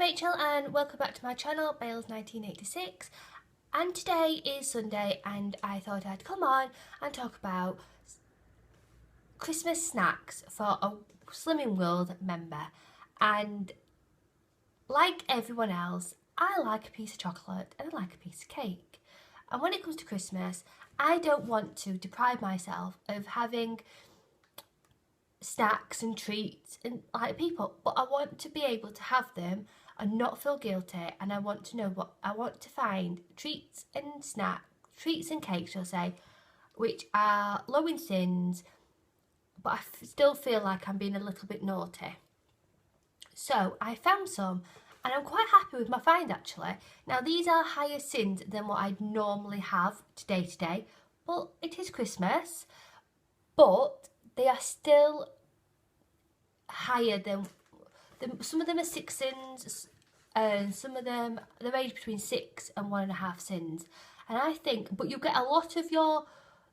Rachel and welcome back to my channel, Bales1986, and today is Sunday and I thought I'd come on and talk about Christmas snacks for a Slimming World member. And like everyone else, I like a piece of chocolate and I like a piece of cake. And when it comes to Christmas, I don't want to deprive myself of having snacks and treats and like people, but I want to be able to have them and not feel guilty, and I want to know what I want to find treats and treats and cakes, I'll say, which are low in syns, but I still feel like I'm being a little bit naughty. So I found some and I'm quite happy with my find actually. Now these are higher syns than what I'd normally have today, but it is Christmas, but they are still higher than some of them are 6 syns and some of them they range between 6 and 1.5 syns. And I think, but you get a lot of your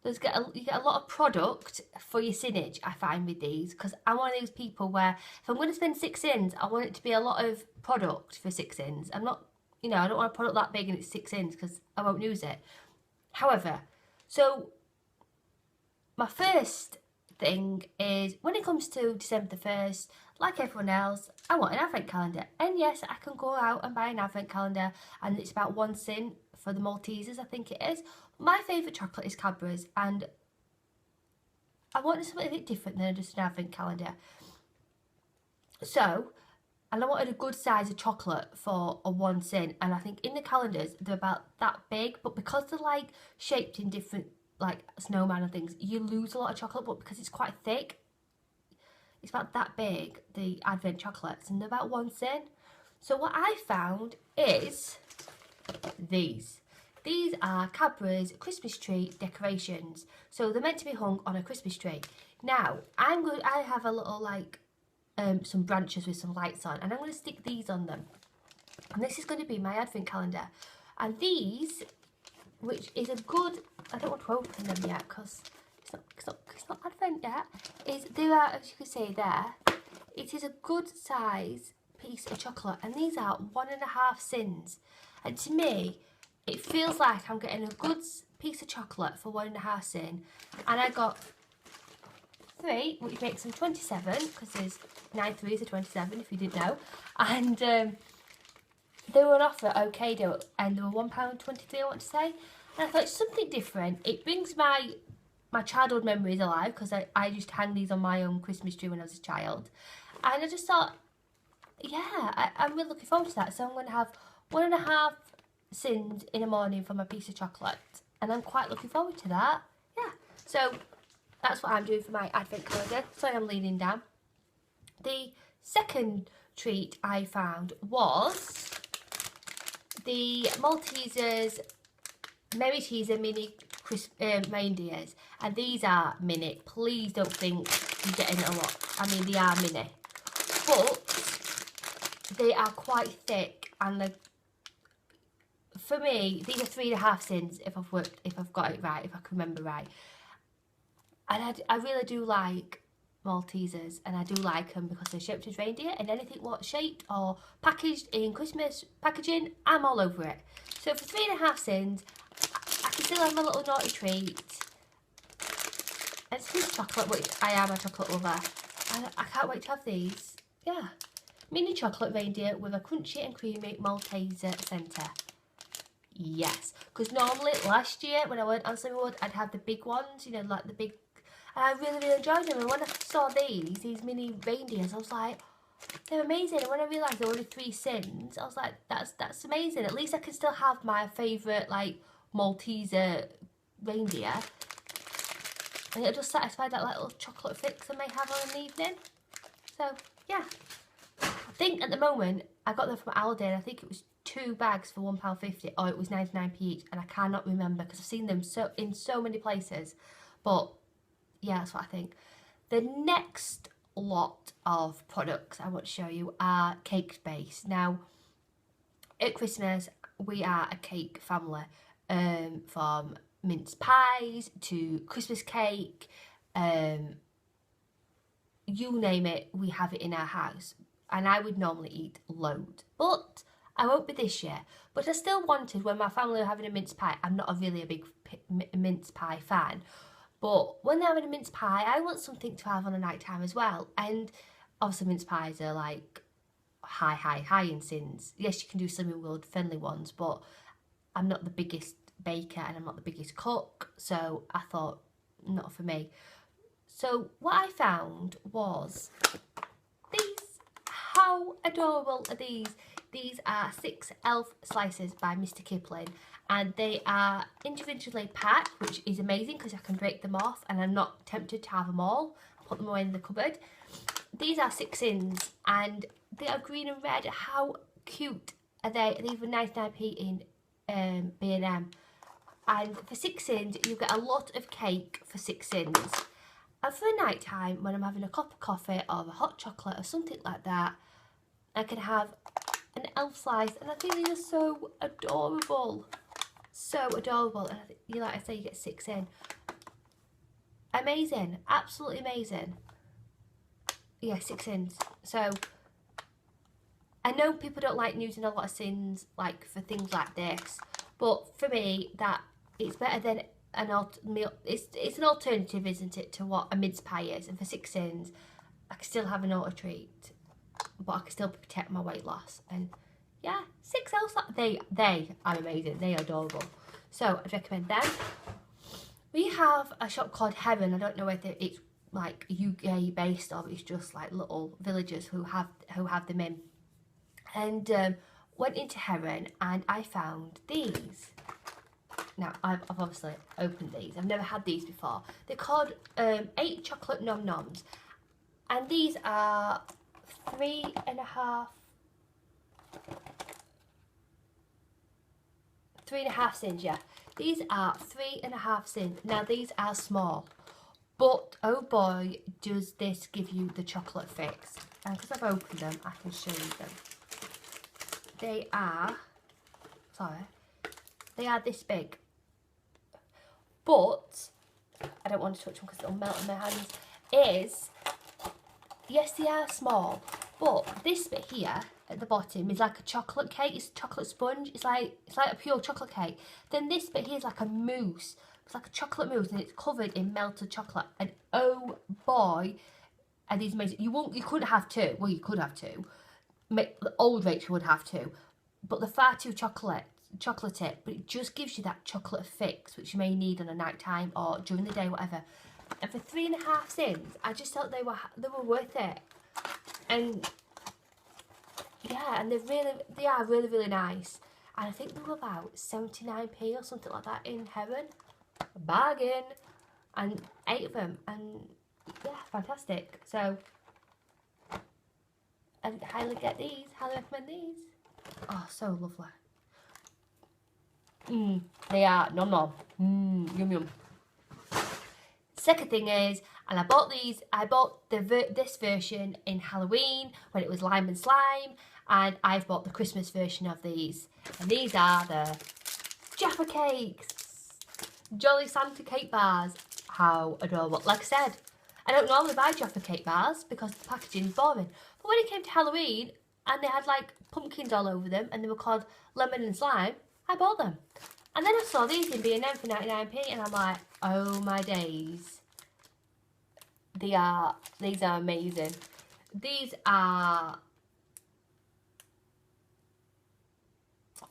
you get a lot of product for your sinnage, I find, with these, because I'm one of those people where if I'm going to spend 6 syns, I want it to be a lot of product for 6 syns. I'm not, I don't want a product that big and it's 6 syns because I won't use it. However, so my first thing is, when it comes to December the 1st, like everyone else, I want an advent calendar. And yes, I can go out and buy an advent calendar and it's about 1 syn for the Maltesers, I think it is. My favourite chocolate is Cadbury's, and I wanted something a bit different than just an advent calendar. So, and I wanted a good size of chocolate for a 1 syn, and I think in the calendars they're about that big, but because they're like shaped in different like snowman and things, you lose a lot of chocolate, but because it's quite thick, it's about that big, the advent chocolates, and they're about 1 syn. So what I found is these. These are Cadbury's Christmas tree decorations. So they're meant to be hung on a Christmas tree. Now, I have a little like some branches with some lights on, and I'm going to stick these on them. And this is going to be my advent calendar. And these, which is a good, I don't want to open them yet because it's not advent yet, there are, as you can see there, it is a good size piece of chocolate, and these are 1.5 syns. And to me, it feels like I'm getting a good piece of chocolate for 1.5 syn. And I got 3, which makes them 27, because there's 9 threes are 27, if you didn't know. And they were on offer at Ocado, and they were £1.23, I want to say. And I thought, it's something different. It brings my childhood memories alive, because I used to hang these on my own Christmas tree when I was a child. And I just thought, yeah, I'm really looking forward to that. So I'm going to have 1.5 syns in the morning for my piece of chocolate, and I'm quite looking forward to that. Yeah, so that's what I'm doing for my advent calendar. Sorry, I'm leaning down. The second treat I found was the Maltesers Merry Teaser mini reindeers, and these are mini. Please don't think you're getting a lot. I mean, they are mini, but they are quite thick, and for me, these are 3.5 syns if I've got it right, if I can remember right. And I really do like Maltesers, and I do like them because they're shaped as reindeer, and anything what's shaped or packaged in Christmas packaging, I'm all over it. So for 3.5 syns, I can still have my little naughty treat. And it's this chocolate, which I am a chocolate lover, and I can't wait to have these. Yeah, mini chocolate reindeer with a crunchy and creamy Malteser centre. Yes, because normally last year when I went on Slimming World, I'd have the big ones, like the big, and I really enjoyed them. And when I saw these mini reindeers, I was like, they're amazing. And when I realised they were only 3 syns, I was like, that's amazing. At least I can still have my favourite like Malteser reindeer, and it'll just satisfy that little chocolate fix I may have on an evening. So yeah, I think at the moment I got them from Aldi, and I think it was 2 bags for £1.50, or it was 99p each, and I cannot remember because I've seen them in so many places. But yeah, that's what I think. The next lot of products I want to show you are cake based. Now, at Christmas we are a cake family, from mince pies to Christmas cake, you name it, we have it in our house. and I would normally eat loads, but I won't be this year. But I still wanted, when my family were having a mince pie, I'm not really a big mince pie fan, but when they're having a mince pie, I want something to have on a night time as well. And obviously mince pies are like high in syns. Yes, you can do Slimming World friendly ones, but I'm not the biggest baker and I'm not the biggest cook, so I thought, not for me. So what I found was these. How adorable are these? These are 6 elf slices by Mr. Kipling, and they are individually packed, which is amazing because I can break them off and I'm not tempted to have them all. Put them away in the cupboard. These are 6 syns and they are green and red. How cute are they? These were 99p in B&M. And for 6 syns, you get a lot of cake for 6 syns. And for the night time, when I'm having a cup of coffee or a hot chocolate or something like that, I can have an elf slice, and I think these are so adorable. So adorable. And I think, like I say, you get 6 in. Amazing. Absolutely amazing. Yeah, 6 syns. So I know people don't like using a lot of syns like for things like this, but for me, that it's better than it's an alternative, isn't it, to what a mince pie is. And for 6 syns, I can still have an auto treat, but I can still protect my weight loss. And yeah, 6 elves, they are amazing. They are adorable. So I'd recommend them. We have a shop called Heaven. I don't know whether it's like UK based or it's just like little villagers who have them in. And went into Heron and I found these. Now I've obviously opened these. I've never had these before. They're called 8 chocolate nom noms, and these are 3.5 syns. Yeah, these are 3.5 syns. Now these are small, but oh boy, does this give you the chocolate fix. And because I've opened them, I can show you them. They are this big, but I don't want to touch them because it'll melt in my hands. Yes, they are small, but this bit here at the bottom is like a chocolate cake. It's a chocolate sponge. It's like a pure chocolate cake. Then this bit here is like a mousse. It's like a chocolate mousse, and it's covered in melted chocolate. And oh boy, are these amazing! You couldn't have 2. Well, you could have 2. The old Rachel would have 2, but they're far too chocolatey. But it just gives you that chocolate fix which you may need on a night time or during the day, whatever. And for 3.5 syns, I just thought they were worth it. And yeah, and they are really nice. And I think they were about 79p or something like that in Heaven. A bargain. And 8 of them, and yeah, fantastic. So I highly recommend these. Oh, so lovely. They are nom. Yum. Second thing is, and I bought this version in Halloween when it was lime and slime, and I've bought the Christmas version of these. And these are the Jaffa Cakes, Jolly Santa cake bars. How adorable. Like I said, I don't normally buy Jaffa cake bars because the packaging is boring. But when it came to Halloween and they had like pumpkins all over them and they were called lemon and slime, I bought them. And then I saw these in B&M for 99p and I'm like, oh my days. These are amazing. These are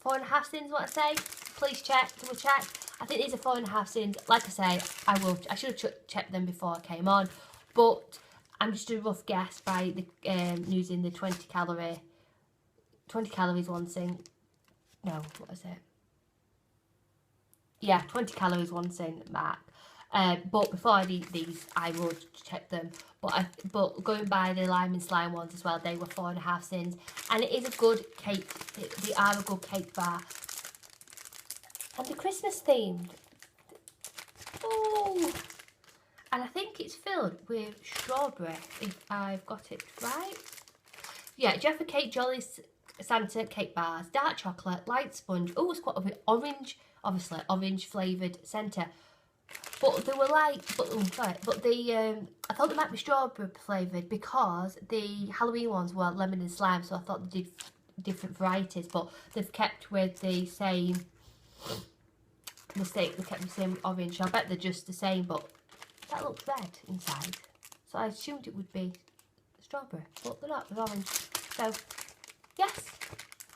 4.5 syns, what I say. Please double check. I think these are 4.5 syns. Like I say, I should have checked them before I came on, but I'm just a rough guess by using the 20 calories 1 syn. No, what is it? Yeah, 20 calories 1 syn mark. But before I eat these, I would check them. But going by the lime and slime ones as well, they were 4.5 syns, and it is a good cake. They are a good cake bar, and they're Christmas themed. Oh, and I think it's filled with strawberry, if I've got it right. Yeah, Jaffa Cake, Jolly Santa cake bars, dark chocolate, light sponge. Oh, it's got a bit orange, obviously orange flavoured centre. But they were like, but the I thought they might be strawberry flavoured because the Halloween ones were lemon and slime, so I thought they did different varieties, but they've kept with the same mistake, they kept the same orange. I bet they're just the same, but that looks red inside. So I assumed it would be strawberry, but they're not, they're orange. So, yes,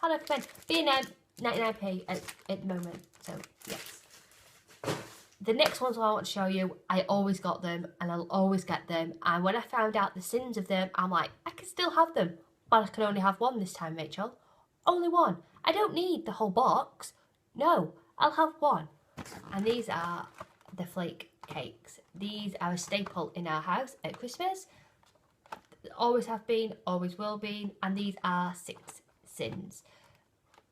I'd recommend. B&M, 99p at the moment, so yes. The next ones I want to show you, I always got them and I'll always get them. And when I found out the syns of them, I'm like, I can still have them. But I can only have one this time, Rachel. Only one. I don't need the whole box. No, I'll have one. And these are the Flake Cakes. These are a staple in our house at Christmas. Always have been, always will be. And these are 6 syns.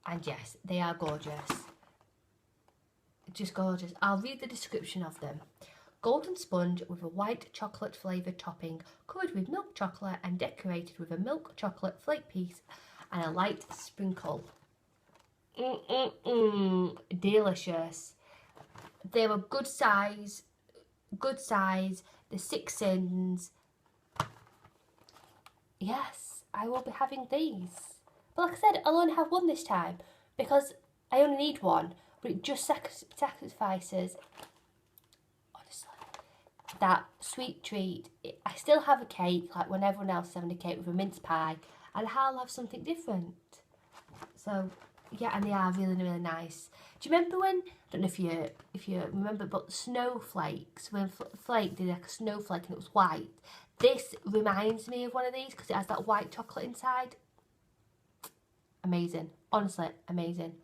And yes, they are gorgeous. Just gorgeous. I'll read the description of them. Golden sponge with a white chocolate flavoured topping, covered with milk chocolate and decorated with a milk chocolate flake piece and a light sprinkle. Delicious. They're a good size. Good size. The 6 syns. Yes, I will be having these. But like I said, I'll only have one this time because I only need one. But it just sacrifices, honestly, that sweet treat. I still have a cake, like when everyone else is having a cake with a mince pie, and I'll have something different. So, yeah, and they are really, really nice. Do you remember when, I don't know if you remember, but snowflakes, when Flake did like a snowflake and it was white? This reminds me of one of these because it has that white chocolate inside. Amazing. Honestly, amazing.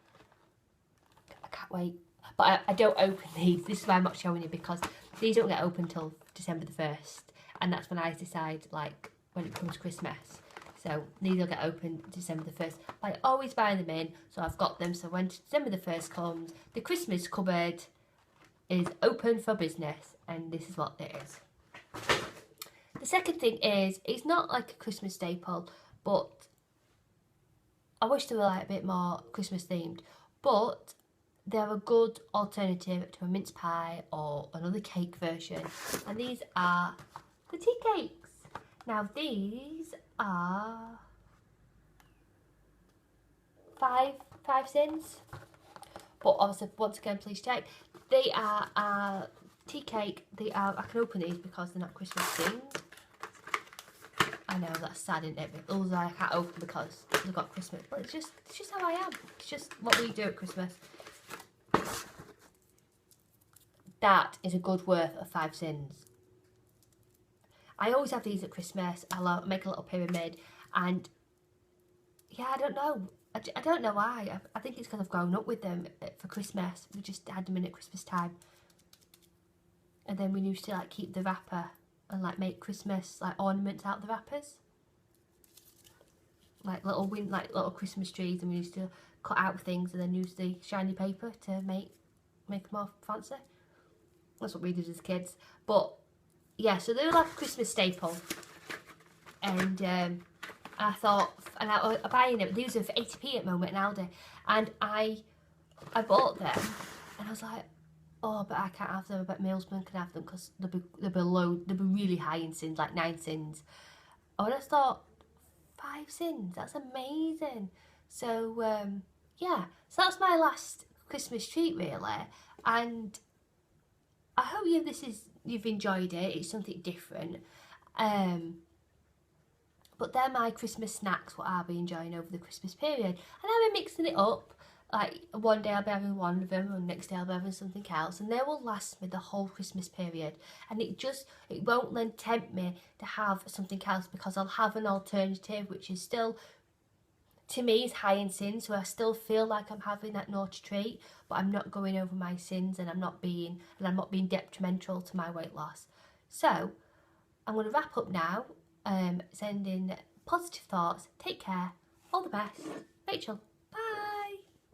Can't wait. But I don't open these. This is why I'm not showing you, because these don't get open till December the 1st, and that's when I decide, like, when it becomes Christmas. So these will get open December the 1st. I always buy them in, so I've got them. So when December the 1st comes, the Christmas cupboard is open for business, and this is what it is. The second thing is, it's not like a Christmas staple, but I wish they were like a bit more Christmas themed, but they're a good alternative to a mince pie or another cake version. And these are the tea cakes. Now these are five syns. But obviously, once again, please check. They are a tea cake. They are, I can open these because they're not Christmas themed. I know, that's sad, isn't it? But those I can't open because they've got Christmas. But it's just how I am. It's just what we do at Christmas. That is a good worth of 5 syns. I always have these at Christmas. I'll make a little pyramid, and yeah, I don't know. I don't know why. I think it's because I've grown up with them for Christmas. We just had them in at Christmas time, and then we used to like keep the wrapper and like make Christmas like ornaments out of the wrappers, like little Christmas trees, and we used to cut out things and then use the shiny paper to make them more fancy. That's what we did as kids. But yeah, so they were like a Christmas staple, and I thought, and I was buying them. These are for 80p at the moment in Aldi, and I bought them, and I was like, oh, but I can't have them. I bet Millsman can have them because they'll be really high in syns, like 9 syns. Oh, and I thought, 5 syns, that's amazing. So yeah, so that's my last Christmas treat really, and I hope you've enjoyed it. It's something different. But they're my Christmas snacks, what I'll be enjoying over the Christmas period. And I'll be mixing it up. Like, one day I'll be having one of them, and the next day I'll be having something else. And they will last me the whole Christmas period. And it won't then tempt me to have something else, because I'll have an alternative, which is still, to me, is high in syns. So I still feel like I'm having that naughty treat, but I'm not going over my syns, and I'm not being detrimental to my weight loss. So I'm going to wrap up now. Sending positive thoughts. Take care. All the best. Rachel.